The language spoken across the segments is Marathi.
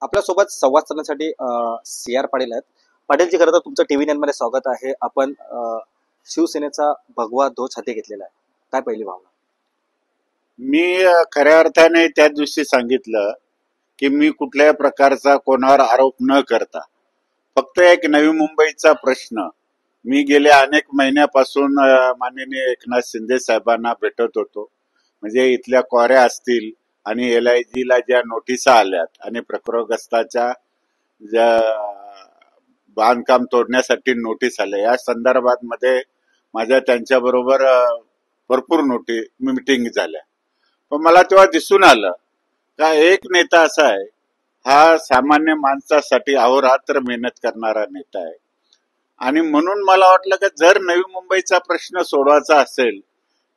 आपल्यासोबत संवाद साधण्यासाठी सी आर पाटील आहेत. पाटीलजी, खरं तर तुमचं टीव्ही 9 मध्ये स्वागत आहे. आपण शिवसेनेचा भगवा ध्वज हाती घेतलेला आहे. काय पहिली भावना? मी खऱ्या अर्थाने त्या दिवशी सांगितलं की मी कुठल्याही प्रकारचा कोणावर आरोप न करता फक्त एक नवी मुंबईचा प्रश्न मी गेल्या अनेक महिन्यापासून माननीय एकनाथ शिंदे साहेबांना भेटत होतो. म्हणजे इथल्या क्वाऱ्या असतील आणि LIG ला ज्या नोटिसा आल्यात आणि प्रकरग्रस्ताच्या ज्या बांधकाम तोडण्यासाठी नोटीस आल्या या संदर्भात मध्ये माझ्या त्यांच्याबरोबर भरपूर मीटिंग झाल्या. पण मला तेव्हा दिसून आलं का एक नेता असा आहे, हा सामान्य माणसासाठी अहोरात्र मेहनत करणारा नेता आहे. आणि म्हणून मला वाटलं की जर नवी मुंबईचा प्रश्न सोडवायचा असेल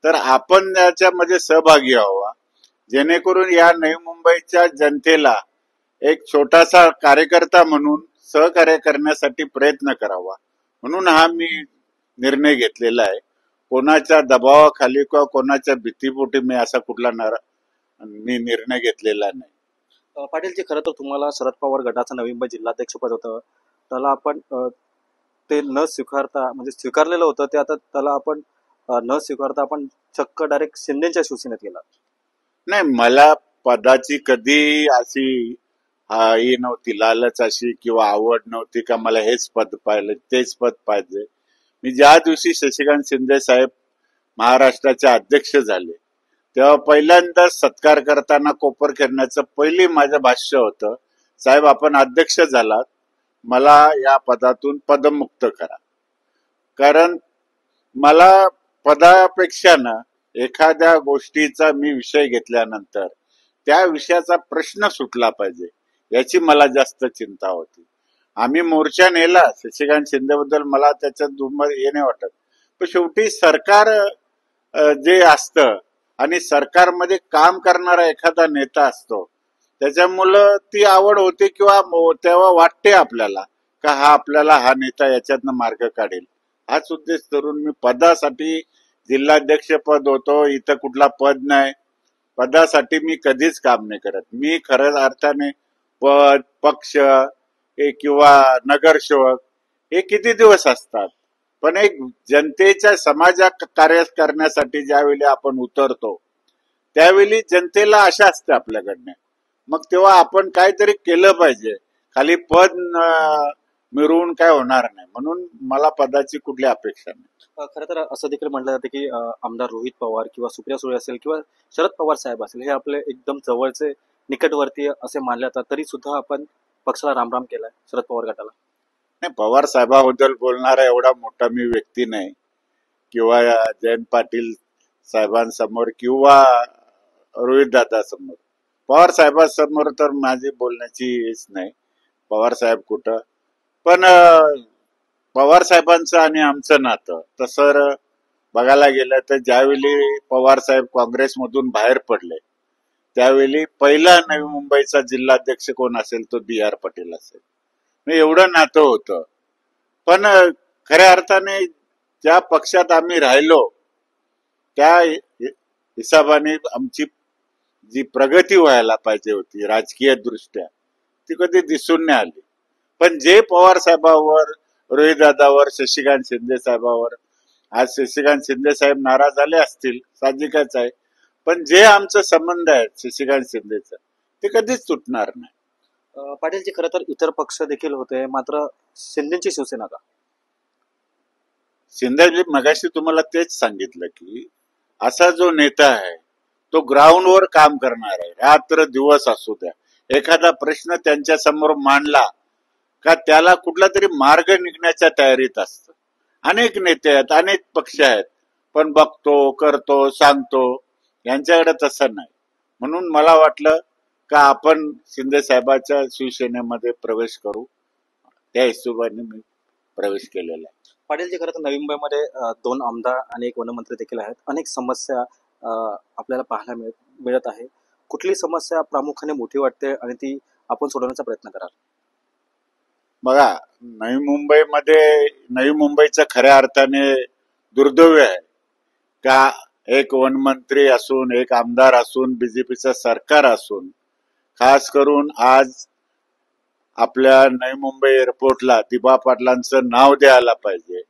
तर आपण त्याच्यामध्ये सहभागी व्हावा, जेणेकरून या नवी मुंबईच्या जनतेला एक छोटासा कार्यकर्ता म्हणून सहकार्य करण्यासाठी प्रयत्न करावा. म्हणून हा मी निर्णय घेतलेला आहे. कोणाच्या दबावाखाली किंवा कोणाच्या भीतीपोटी मी असा कुठला मी निर्णय घेतलेला नाही. पाटीलजी, खरं तर तुम्हाला शरद पवार गटाचं नवी मुंबई जिल्हाध्यक्षपद होतं, त्याला आपण ते न स्वीकारता, म्हणजे स्वीकारलेलं होतं ते, आता त्याला आपण न स्वीकारता आपण चक्क डायरेक्ट शिंदेच्या शिवसेनेत गेला. नाही, मला पदाची कधी अशी ही नव्हती, लालच अशी किंवा आवड नव्हती का मला हेच पद पाहिजे तेच पद पाहिजे. मी ज्या दिवशी शशिकांत शिंदे साहेब महाराष्ट्राचे अध्यक्ष झाले तेव्हा पहिल्यांदा सत्कार करताना कोपर खेळण्याचं पहिली माझं भाष्य होतं, साहेब आपण अध्यक्ष झालात, मला या पदातून पदमुक्त करा. कारण मला पदापेक्षा ना एखाद्या गोष्टीचा मी विषय घेतल्यानंतर त्या विषयाचा प्रश्न सुटला पाहिजे याची मला जास्त चिंता होती. आम्ही मोर्चा नेला शशिकांत शिंदेबद्दल, मला त्याच्यात दुमत हे नाही वाटत. पण शेवटी सरकार जे असतं आणि सरकारमध्ये काम करणारा एखादा नेता असतो त्याच्यामुळं ती आवड होते किंवा तेव्हा वाटते आपल्याला का हा नेता याच्यातनं मार्ग काढेल. हाच उद्देश धरून मी पदासाठी जिल्हाध्यक्ष पद होतो, इथं कुठला पद नाही, पदासाठी मी कधीच काम नाही करत. मी खरंच अर्थाने पद, पक्ष किंवा नगरसेवक हे किती दिवस असतात, पण एक जनतेच्या समाजात कार्य करण्यासाठी ज्यावेळी आपण उतरतो त्यावेळी जनतेला आशा असते आपल्याकडनं. मग तेव्हा आपण काहीतरी केलं पाहिजे, खाली पद मिळवून काय होणार नाही. म्हणून मला पदाची कुठली अपेक्षा नाही. खरं तर असं देखील म्हटलं जातं की आमदार रोहित पवार किंवा सुप्रिया सुळे असेल किंवा शरद पवार साहेब असेल, हे आपले एकदम जवळचे निकटवर्तीय असे मानले जातात, तरी सुद्धा आपण पक्षाला रामराम केलाय शरद पवार गटाला. नाही, पवार साहेबाबद्दल बोलणारा एवढा मोठा मी व्यक्ती नाही किंवा जयंत पाटील साहेबांसमोर किंवा रोहित दादा समोर. पवार साहेबांसमोर तर माझी बोलण्याची हेच नाही. पवार साहेब कुठं, पण पवार साहेबांचं आणि आमचं नातं तसं बघायला गेलं तर ज्यावेळी पवार साहेब काँग्रेसमधून बाहेर पडले त्यावेळी पहिला नवी मुंबईचा जिल्हाध्यक्ष कोण असेल तो DR पाटील असेल. एवढं नातं होतं. पण खऱ्या अर्थाने ज्या पक्षात आम्ही राहिलो त्या हिसाबाने आमची जी प्रगती व्हायला पाहिजे होती राजकीय दृष्ट्या ती कधी दिसून नाही आली. पण जे पवार साहेबावर, रोहित दादावर, शशिकांत शिंदे साहेबावर, आज शशिकांत शिंदे साहेब नाराज झाले असतील, साहजिकच आहे, पण जे आमचं संबंध आहे शशिकांत शिंदेचा ते कधीच तुटणार नाही. पाटीलजी, खरं तर इतर पक्ष देखील होते, मात्र शिंदेची शिवसेना का? शिंदे मगाशी तुम्हाला तेच सांगितलं की असा जो नेता आहे तो ग्राउंडवर काम करणार आहे, रात्र दिवस असू द्या. एखादा प्रश्न त्यांच्या समोर मांडला का त्याला कुठला तरी मार्ग निघण्याच्या तयारीत असतं. अनेक नेते आहेत, अनेक पक्ष आहेत, पण बघतो, करतो, सांगतो, यांच्याकडे तसं नाही. म्हणून मला वाटलं का आपण शिंदे साहेबाच्या शिवसेनेमध्ये प्रवेश करू, त्या हिशोबाने मी प्रवेश केलेला आहे. पाटीलजी, खरं तर नवी मुंबईमध्ये 2 आमदार आणि 1 वनमंत्री देखील आहेत. अनेक समस्या आपल्याला पाहायला मिळत आहे. कुठली समस्या प्रामुख्याने मोठी वाटते आणि ती आपण सोडवण्याचा प्रयत्न कराल? बघा, नवी मुंबईचं खऱ्या अर्थाने दुर्दैव आहे का एक वनमंत्री असून, एक आमदार असून, BJPचं सरकार असून, खास करून आज आपल्या नवी मुंबई एअरपोर्टला दिबा पाटलांचं नाव द्यायला पाहिजे.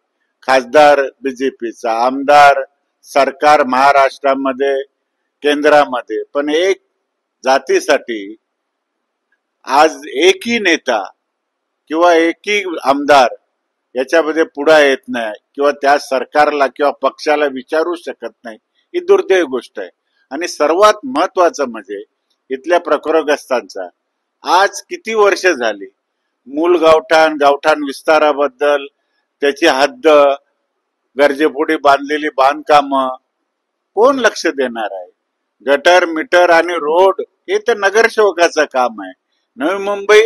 खासदार बीजेपीचा, आमदार सरकार महाराष्ट्रामध्ये केंद्रामध्ये, पण एक जातीसाठी आज एकही नेता किंवा एकही आमदार याच्यामध्ये पुढे येत नाही किंवा त्या सरकारला किंवा पक्षाला विचारू शकत नाही, ही दुर्दैवी गोष्ट आहे. आणि सर्वात महत्वाचं म्हणजे इथल्या प्रकरग्रस्तांचा आज किती वर्ष झाली मूल गावठाण विस्ताराबद्दल त्याची हद्द, गरजेपुढे बांधलेली बांधकामं कोण लक्ष देणार आहे? गटर मीटर आणि रोड हे तर नगरसेवकाचं काम आहे. नवी मुंबई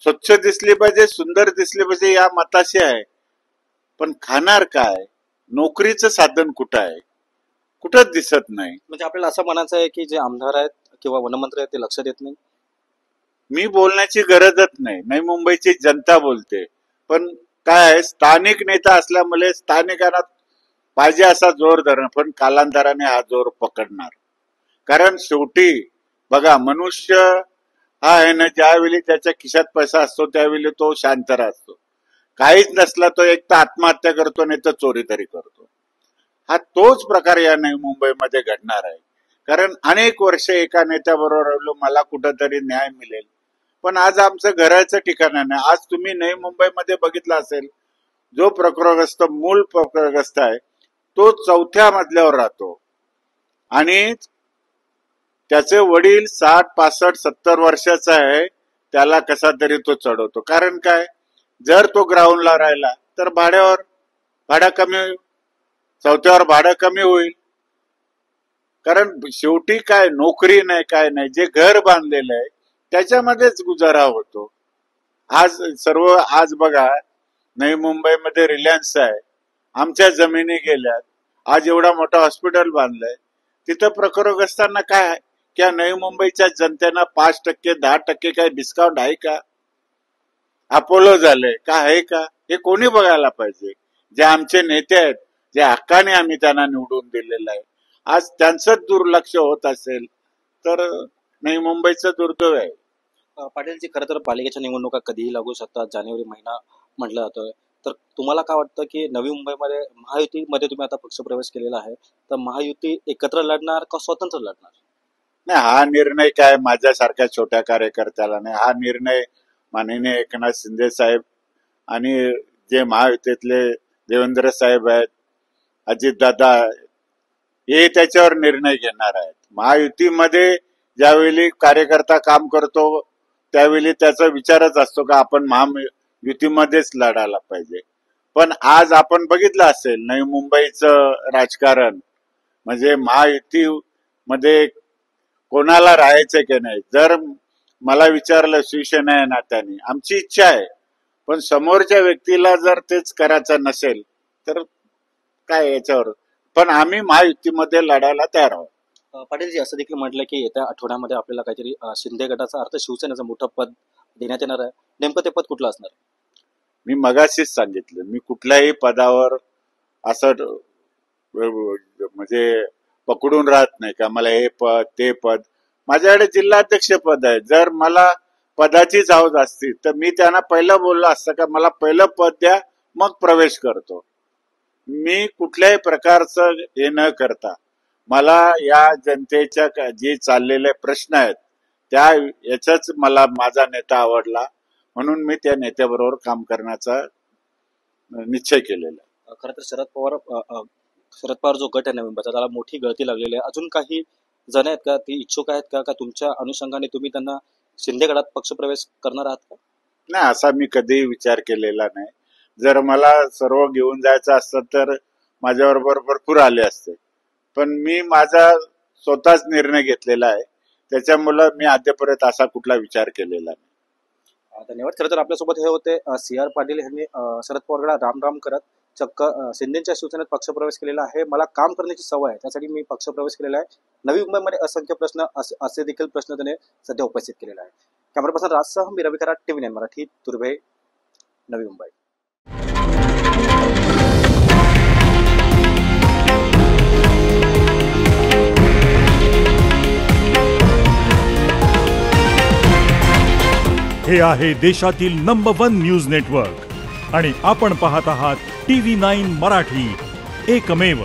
स्वच्छ दिसली पाहिजे, सुंदर दिसली पाहिजे या मताशी आहे, पण खाणार काय? नोकरीचं साधन कुठं आहे? कुठंच दिसत नाही. म्हणजे आपल्याला असं म्हणायचं आहे की जे आमदार आहेत किंवा वनमंत्री आहेत ते लक्ष देत नाही. मी बोलण्याची गरजच नाही, नवी मुंबईची जनता बोलते. पण काय आहे, स्थानिक नेता असल्यामुळे स्थानिकांना पाहिजे असा जोर धरणं, पण कालांतराने हा जोर पकडणार. कारण शेवटी बघा, मनुष्य हा आहे ना, ज्यावेळी त्याच्या खिशात पैसा असतो त्यावेळी तो शांत असतो. काहीच नसला तो एक तर आत्महत्या करतो, नाही तर चोरी तरी करतो. हा तोच प्रकार या नवी मुंबईमध्ये घडणार आहे. कारण अनेक वर्ष एका नेत्याबरोबर राहिलो, मला कुठंतरी न्याय मिळेल, पण आज आमचं घराचं ठिकाण नाही. आज तुम्ही नवी मुंबईमध्ये बघितलं असेल, जो प्रकरग्रस्त, मूल प्रकरग्रस्त आहे तो 4थ्या मजल्यावर राहतो आणि त्याचे वडील 60, 65, 70 वर्षाचा आहे, त्याला कसा तरी तो चढवतो. कारण काय, जर तो ग्राउंडला राहिला तर भाडं कमी होईल, 4थ्यावर भाडं कमी होईल. कारण शेवटी काय, नोकरी नाही, काय नाही, जे घर बांधलेलं आहे त्याच्यामध्येच गुजारा होतो. आज बघा, नवी मुंबईमध्ये रिलायन्स आहे, आमच्या जमिनी गेल्यात, आज एवढा मोठा हॉस्पिटल बांधलंय, तिथं प्रकरग्रस्तांना काय आहे? क्या नवी मुंबईच्या जनतेनं 5%, 10% काय डिस्काउंट आहे का? अपोलो झालंय का, आहे का? हे कोणी बघायला पाहिजे. जे आमचे नेते आहेत, जे हक्काने आम्ही त्यांना निवडून दिलेलं आहे, आज त्यांचं दुर्लक्ष होत असेल तर नवी मुंबईचं दुर्दैव आहे. पाटीलजी, खरं तर पालिकेच्या निवडणुका कधीही लागू शकतात, जानेवारी महिना म्हटलं जातोय. तर तुम्हाला काय वाटतं की नवी मुंबईमध्ये महायुतीमध्ये तुम्ही आता पक्षप्रवेश केलेला आहे, तर महायुती एकत्र लढणार का स्वतंत्र लढणार? नाही, हा निर्णय काय माझ्यासारख्या छोट्या कार्यकर्त्याला नाही. हा निर्णय माननीय एकनाथ शिंदे साहेब आणि जे महायुतीतले देवेंद्र साहेब आहेत, अजितदादा, हे त्याच्यावर निर्णय घेणार आहेत. महायुतीमध्ये ज्यावेळी कार्यकर्ता काम करतो त्यावेळी त्याचा विचारच असतो का आपण महायुतीमध्येच लढायला पाहिजे. पण आज आपण बघितलं असेल नवी मुंबईचं राजकारण, म्हणजे महायुतीमध्ये कोणाला राहायचं की नाही. जर मला विचारलं शिवसेना या नात्याने, आमची इच्छा आहे, पण समोरच्या व्यक्तीला जर तेच करायचं नसेल तर काय याच्यावर, पण आम्ही महायुतीमध्ये लढायला तयार आहोत. पाटीलजी, असं देखील म्हटलं की येत्या आठवड्यामध्ये आपल्याला काहीतरी शिंदे गटाचा अर्थ शिवसेनेचं मोठं पद देण्यात येणार आहे. नेमकं ते पद कुठलं असणार? मी मगाशीच सांगितलं, मी कुठल्याही पदावर असं म्हणजे पकडून राहत नाही का मला हे पद ते पद. माझ्याकडे जिल्हाध्यक्ष पद आहे. जर मला पदाचीच हौस असती तर मी त्यांना पहिलं बोललो असतं का मला पहिलं पद द्या, मग प्रवेश करतो. मी कुठल्याही प्रकारचं हे न करता मला या जनतेच्या जे चाललेले प्रश्न आहेत त्या याचाच मला माझा नेता आवडला, म्हणून मी त्या नेत्याबरोबर काम करण्याचा निश्चय केलेला. खरं तर शरद पवार जो गट आहे नवीन मुंबईचा, त्याला मोठी गळती लागलेली आहे. अजून काही जण आहेत का ती इच्छुक आहेत का तुमच्या अनुषंगाने तुम्ही त्यांना शिंदे गटात पक्षप्रवेश करणार आहात का? नाही, असा मी कधीही विचार केलेला नाही. जर मला सर्व घेऊन जायचं असतं तर माझ्याबरोबर भरपूर आले असते, पण मी माझा स्वतःच निर्णय घेतलेला आहे, त्याच्यामुळे मी अद्यापर्यंत असा कुठला विचार केलेला नाही. धन्यवाद. खरं तर आपल्यासोबत हे होते CR पाटील यांनी शरद पवारला राम करत चक्क शिंदेच्या शिवसेनेत पक्षप्रवेश केलेला आहे. मला काम करण्याची सवय आहे, त्यासाठी मी पक्षप्रवेश केलेला आहे. नवी मुंबईमध्ये असंख्य प्रश्न असे देखील प्रश्न त्याने सध्या उपस्थित केलेला आहे. कॅमेरा पर्सन राजसह मी रवी कराड, TV9 मराठी, तुर्भे, नवी मुंबई. हे आहे देशातील नंबर 1 न्यूज नेटवर्क आणि आपण पाहत आहात TV9 मराठी, एकमेव.